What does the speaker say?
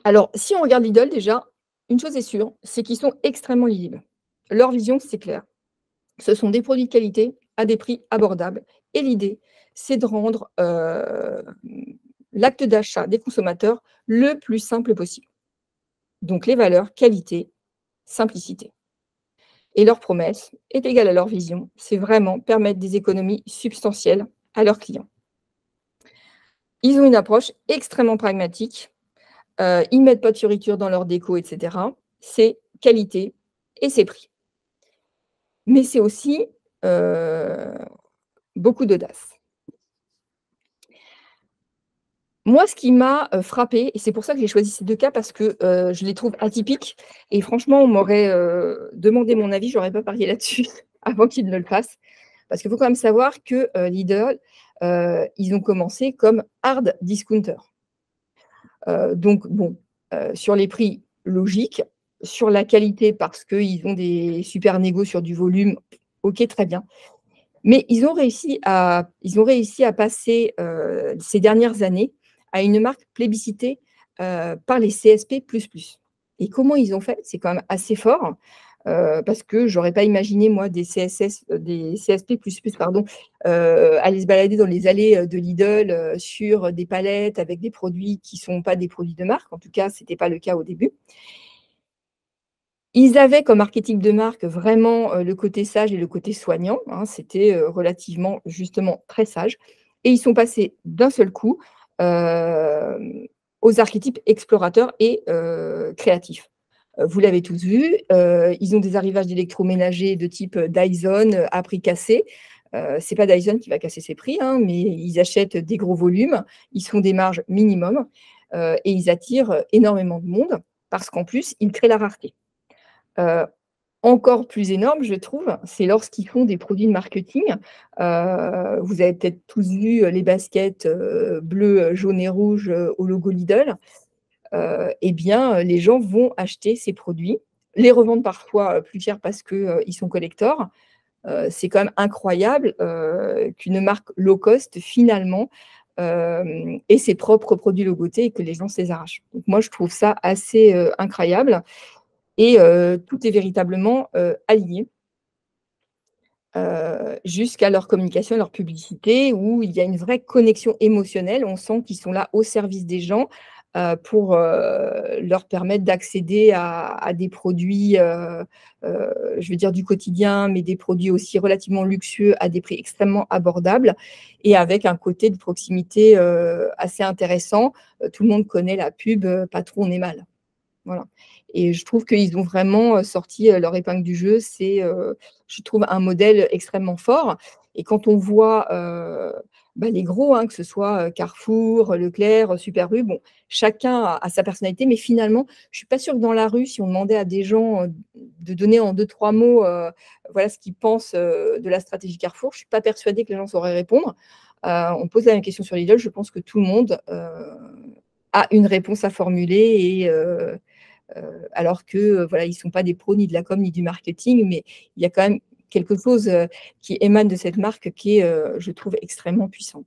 Alors, si on regarde Lidl déjà, une chose est sûre, c'est qu'ils sont extrêmement lisibles. Leur vision, c'est clair. Ce sont des produits de qualité à des prix abordables et l'idée, c'est de rendre, l'acte d'achat des consommateurs le plus simple possible. Donc les valeurs qualité, simplicité et leur promesse est égale à leur vision, c'est vraiment permettre des économies substantielles à leurs clients. Ils ont une approche extrêmement pragmatique, ils mettent pas de fioritures dans leur déco et cetera. C'est qualité et c'est prix. Mais c'est aussi, heu, beaucoup d'audace. Moi, ce qui m'a, frappée et c'est pour ça que j'ai choisi ces 2 cas parce que, je les trouve atypiques et franchement, on m'aurait, demandé mon avis, j'aurais pas parié là-dessus avant qu'ils ne le fassent. Parce qu'il faut quand même savoir que, Lidl, ils ont commencé comme hard discounter. Donc bon, sur les prix, logique. Sur la qualité, parce qu'ils ont des super négos sur du volume, OK, très bien. Mais ils ont réussi à passer, ces dernières années à une marque plébiscitée, par les CSP++. Et comment ils ont fait? C'est quand même assez fort, parce que j'aurais pas imaginé moi des CSP++, pardon, aller se balader dans les allées, de Lidl, sur des palettes avec des produits qui sont pas des produits de marque. En tout cas, c'était pas le cas au début. Ils avaient comme archétype de marque vraiment, le côté sage et le côté soignant, hein. C'était, relativement justement très sage et ils sont passés d'un seul coup, hem, aux archétypes explorateurs et créatifs. Vous l'avez tous vu, ils ont des arrivages d'électroménager de type, Dyson, à prix cassé. C'est pas Dyson qui va casser ses prix, hein, mais ils achètent des gros volumes, ils se font des marges minimum, et ils attirent, énormément de monde parce qu'en plus, ils créent la rareté. Heu, Encore plus énorme, je trouve, c'est lorsqu'ils font des produits de marketing. Vous avez peut-être tous vu, les baskets, bleues, jaunes et rouges, au logo Lidl. Et bien, les gens vont acheter ces produits, les revendre parfois, plus cher parce que, ils sont collectors. C'est quand même incroyable, qu'une marque low cost finalement, ait ses propres produits logotés et que les gens se les arrachent. Donc moi, je trouve ça assez, incroyable et tout est véritablement, aligné, jusqu'à leur communication et leur publicité où il y a une vraie connexion émotionnelle. On sent qu'ils sont là au service des gens, pour, leur permettre d'accéder à des produits, je veux dire du quotidien, mais des produits aussi relativement luxueux à des prix extrêmement abordables et avec un côté de proximité, assez intéressant. Tout le monde connaît la pub, «Patron, on est mal». Voilà et je trouve qu'ils ont vraiment, sorti, leur épingle du jeu. C'est, je trouve un modèle extrêmement fort et quand on voit, bah, les gros, hein, que ce soit, Carrefour, Leclerc, Super U, bon, chacun a sa personnalité, mais finalement, je suis pas sûre que dans la rue, si on demandait à des gens, de donner en deux trois mots, voilà ce qu'ils pensent, de la stratégie Carrefour, je suis pas persuadée que les gens sauraient répondre. On pose la même question sur Lidl, je pense que tout le monde, a une réponse à formuler et alors que, voilà, ils ne sont pas des pros ni de la com ni du marketing, mais il y a quand même quelque chose, qui émane de cette marque qui est, je trouve extrêmement puissant.